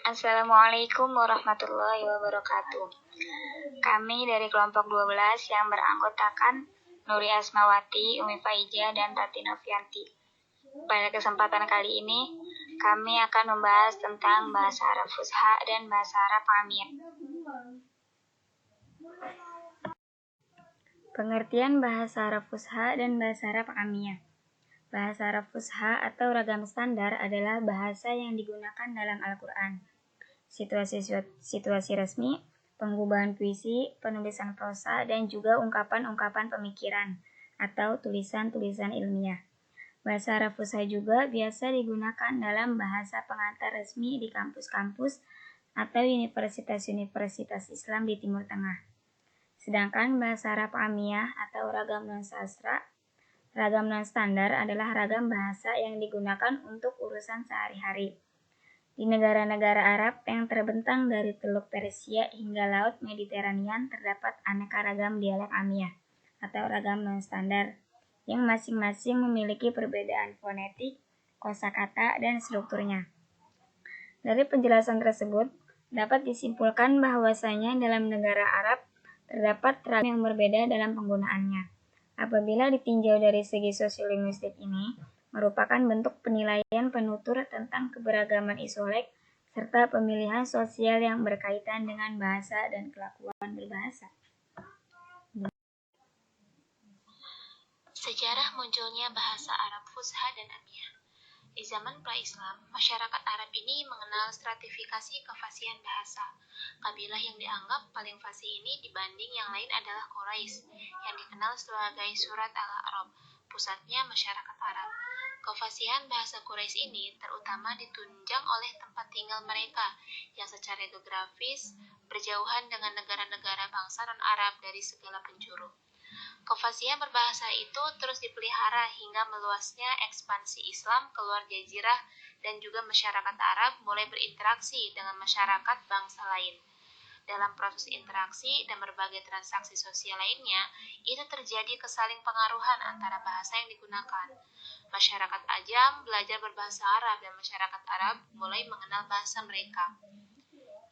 Assalamualaikum warahmatullahi wabarakatuh. Kami dari kelompok 12 yang beranggotakan Nuri Asmawati, Umi Faijah, dan Tati Novianti. Pada kesempatan kali ini, kami akan membahas tentang bahasa Arab Fusha dan bahasa Arab Amiyah. Pengertian bahasa Arab Fusha dan bahasa Arab Amiyah. Bahasa Arab Fusha atau ragam standar adalah bahasa yang digunakan dalam Al-Quran, situasi resmi, pengubahan puisi, penulisan prosa, dan juga ungkapan-ungkapan pemikiran atau tulisan-tulisan ilmiah. Bahasa Arab Fusha juga biasa digunakan dalam bahasa pengantar resmi di kampus-kampus atau universitas-universitas Islam di Timur Tengah. Sedangkan bahasa Arab Amiyah atau ragam non-standar adalah ragam bahasa yang digunakan untuk urusan sehari-hari. Di negara-negara Arab yang terbentang dari Teluk Persia hingga Laut Mediterania terdapat aneka ragam dialek Amiyah atau ragam non-standar yang masing-masing memiliki perbedaan fonetik, kosakata, dan strukturnya. Dari penjelasan tersebut, dapat disimpulkan bahwasanya dalam negara Arab terdapat ragam yang berbeda dalam penggunaannya. Apabila ditinjau dari segi sosiolinguistik ini, merupakan bentuk penilaian penutur tentang keberagaman isolek serta pemilihan sosial yang berkaitan dengan bahasa dan kelakuan berbahasa. Sejarah munculnya bahasa Arab Fusha dan Amiyah. Di zaman pra-Islam, masyarakat Arab ini mengenal stratifikasi kefasihan bahasa. Kabilah yang dianggap paling fasih ini dibanding yang lain adalah Quraisy, yang dikenal sebagai Surat Al-A'raf, pusatnya masyarakat Arab. Kefasihan bahasa Quraisy ini terutama ditunjang oleh tempat tinggal mereka yang secara geografis berjauhan dengan negara-negara bangsa non-Arab dari segala penjuru. Kefasihan berbahasa itu terus dipelihara hingga meluasnya ekspansi Islam keluar jazirah dan juga masyarakat Arab mulai berinteraksi dengan masyarakat bangsa lain. Dalam proses interaksi dan berbagai transaksi sosial lainnya, itu terjadi kesaling pengaruhan antara bahasa yang digunakan. Masyarakat Ajam belajar berbahasa Arab dan masyarakat Arab mulai mengenal bahasa mereka.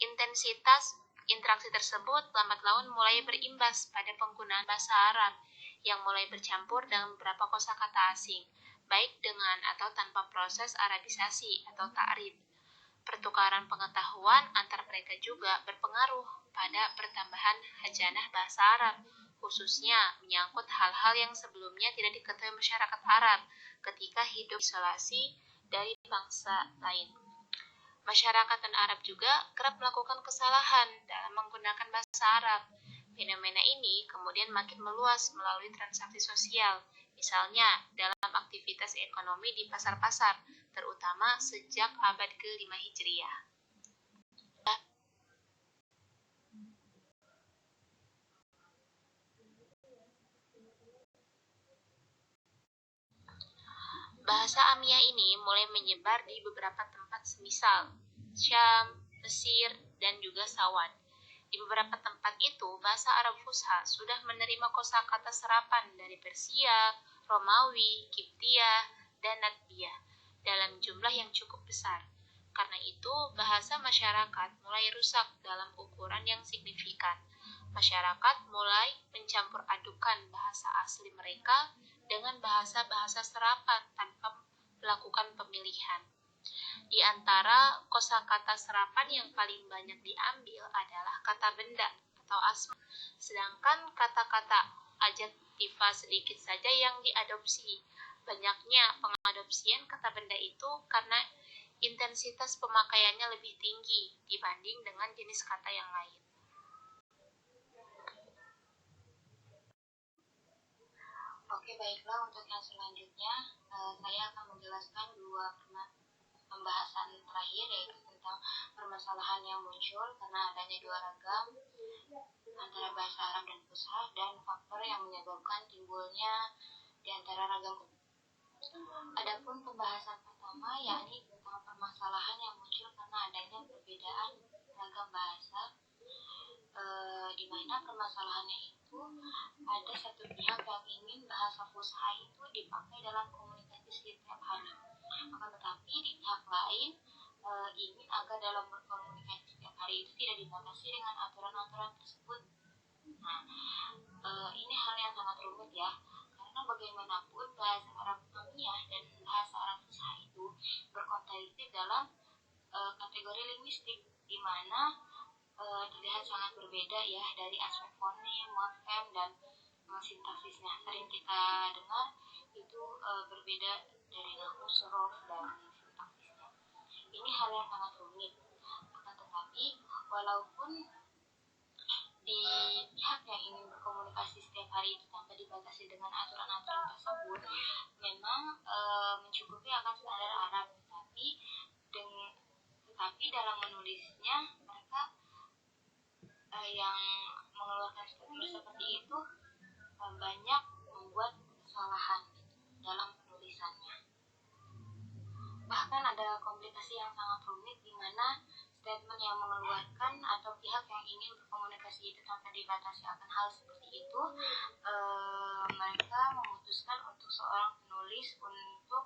Intensitas interaksi tersebut lambat laun mulai berimbas pada penggunaan bahasa Arab yang mulai bercampur dengan beberapa kosakata asing, baik dengan atau tanpa proses Arabisasi atau ta'rib. Pertukaran pengetahuan antar mereka juga berpengaruh pada pertambahan hajanah bahasa Arab, khususnya menyangkut hal-hal yang sebelumnya tidak diketahui masyarakat Arab ketika hidup isolasi dari bangsa lain. Masyarakat non-Arab juga kerap melakukan kesalahan dalam menggunakan bahasa Arab. Fenomena ini kemudian makin meluas melalui transaksi sosial, misalnya dalam aktivitas ekonomi di pasar-pasar, terutama sejak abad ke-5 Hijriah. Bahasa Amiyah ini mulai menyebar di beberapa tempat semisal Syam, Mesir, dan juga Sawan. Di beberapa tempat itu, bahasa Arab Fusha sudah menerima kosakata serapan dari Persia, Romawi, Kiptiah, dan Nadbiyah dalam jumlah yang cukup besar. Karena itu, bahasa masyarakat mulai rusak dalam ukuran yang signifikan. Masyarakat mulai mencampur adukan bahasa asli mereka dengan bahasa-bahasa serapan tanpa melakukan pemilihan. Di antara kosakata serapan yang paling banyak diambil adalah kata benda atau asma, sedangkan kata-kata adjektiva sedikit saja yang diadopsi. Banyaknya pengadopsian kata benda itu karena intensitas pemakaiannya lebih tinggi dibanding dengan jenis kata yang lain. Oke, baiklah, untuk yang selanjutnya saya akan menjelaskan dua pembahasan terakhir, yaitu tentang permasalahan yang muncul karena adanya dua ragam antara bahasa Arab dan Fusha dan faktor yang menyebabkan timbulnya di antara ragam. Adapun pembahasan pertama yakni tentang permasalahan yang muncul karena adanya perbedaan ragam bahasa, di mana permasalahannya itu ada satu pihak yang ingin bahasa Fusha itu dipakai dalam komunikasi setiap hari. Akan tetapi di pihak lain, ingin agar dalam berkomunikasi setiap hari itu tidak dibatasi dengan aturan-aturan tersebut. Nah, ini hal yang sangat rumit ya, karena bagaimanapun bahasa Arab Amiyah dan bahasa Arab Fusha itu berkontradiktif dalam kategori linguistik, di mana terlihat sangat berbeda ya dari aspek fonem, morfem, dan sintaksisnya. Sering kita dengar itu berbeda dari nahwu, sorof, dan sintaksisnya. Ini hal yang sangat rumit. Akan tetapi, walaupun di pihak yang ingin berkomunikasi setiap hari itu tanpa dibatasi dengan aturan-aturan tersebut, memang mencukupi akan standar Arab, tetapi dalam menulisnya mereka yang mengeluarkan struktur seperti itu banyak membuat kesalahan dalam penulisannya. Bahkan ada komplikasi yang sangat rumit di mana statement yang mengeluarkan atau pihak yang ingin berkomunikasi itu tanpa dibatasi akan hal seperti itu, mereka memutuskan untuk seorang penulis untuk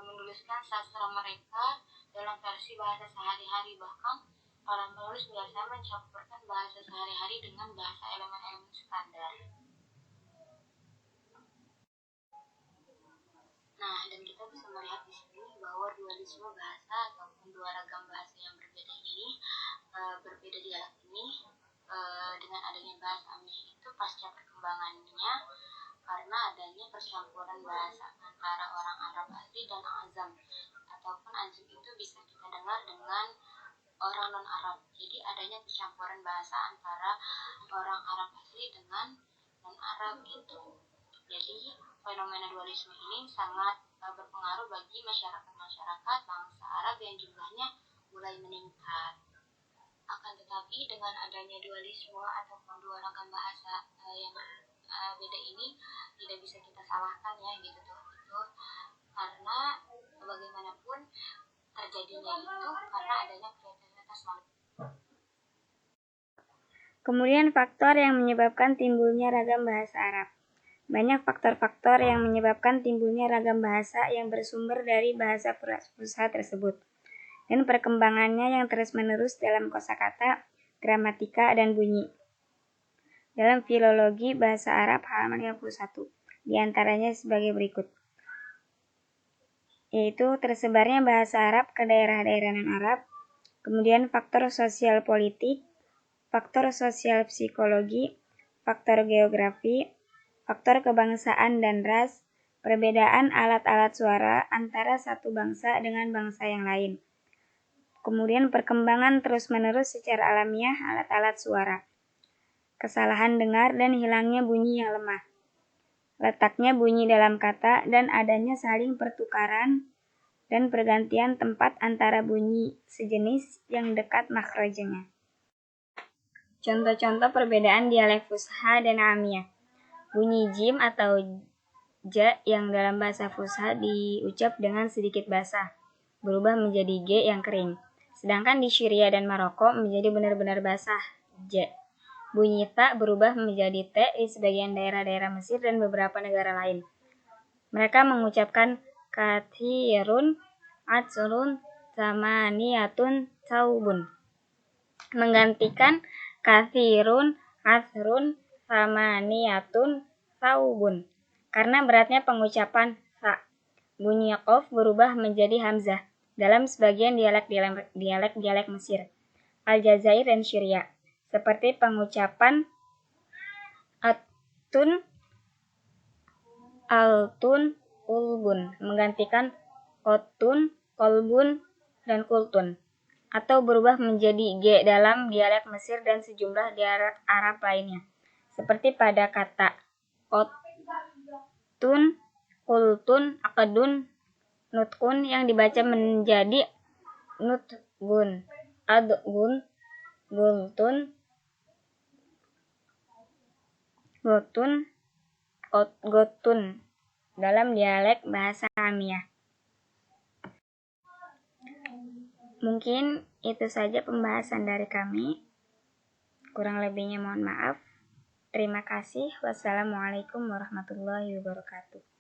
menuliskan sastra mereka dalam versi bahasa sehari-hari. Bahkan para penulis biasanya mencampurkan bahasa sehari-hari dengan bahasa elemen-elemen standar. Nah, dan kita bisa melihat di sini bahwa dualisme bahasa ataupun dua ragam bahasa yang berbeda ini, berbeda dialek ini, dengan adanya bahasa Amiyah itu pasca perkembangannya karena adanya percampuran bahasa antara orang Arab asli dan Azam, ataupun Azam itu bisa kita dengar dengan orang non-Arab. Jadi adanya percampuran bahasa antara orang Arab asli dengan non-Arab gitu. Jadi fenomena dualisme ini sangat berpengaruh bagi masyarakat bangsa Arab yang jumlahnya mulai meningkat. Akan tetapi dengan adanya dualisme ataupun dua ragam bahasa yang beda ini tidak bisa kita salahkan ya gitu tuh. Karena bagaimanapun terjadinya itu karena adanya kreativitas manusia. Kemudian faktor yang menyebabkan timbulnya ragam bahasa Arab. Banyak faktor-faktor yang menyebabkan timbulnya ragam bahasa yang bersumber dari bahasa Fusha tersebut, dan perkembangannya yang terus-menerus dalam kosakata, gramatika, dan bunyi. Dalam filologi bahasa Arab halaman 51, diantaranya sebagai berikut, yaitu tersebarnya bahasa Arab ke daerah-daerah non-Arab, kemudian faktor sosial politik, faktor sosial psikologi, faktor geografi, faktor kebangsaan dan ras, perbedaan alat-alat suara antara satu bangsa dengan bangsa yang lain. Kemudian perkembangan terus-menerus secara alamiah alat-alat suara. Kesalahan dengar dan hilangnya bunyi yang lemah. Letaknya bunyi dalam kata dan adanya saling pertukaran dan pergantian tempat antara bunyi sejenis yang dekat makhrajnya. Contoh-contoh perbedaan dialek Fusha dan Amiyah. Bunyi jim atau ja yang dalam bahasa Fusha diucap dengan sedikit basah, berubah menjadi g yang kering. Sedangkan di Syria dan Maroko menjadi benar-benar basah, j. Bunyi ta berubah menjadi t di sebagian daerah-daerah Mesir dan beberapa negara lain. Mereka mengucapkan kathirun, atsrun, samaniyatun, saubun, menggantikan kathirun, atsrun, samaniyatun, saubun. Karena beratnya pengucapan sa, bunyi qaf berubah menjadi hamzah dalam sebagian dialek Mesir, Aljazair dan Syria, seperti pengucapan atun, altun, ulbun, menggantikan kotun, kolbun, dan kultun, atau berubah menjadi g dalam dialek Mesir dan sejumlah dialek Arab lainnya, seperti pada kata kotun, kultun, akadun, nutkun yang dibaca menjadi nutgun, adgun, gultun, gotun, gotun dalam dialek bahasa Amiyah. Mungkin itu saja pembahasan dari kami. Kurang lebihnya mohon maaf. Terima kasih. Wassalamualaikum warahmatullahi wabarakatuh.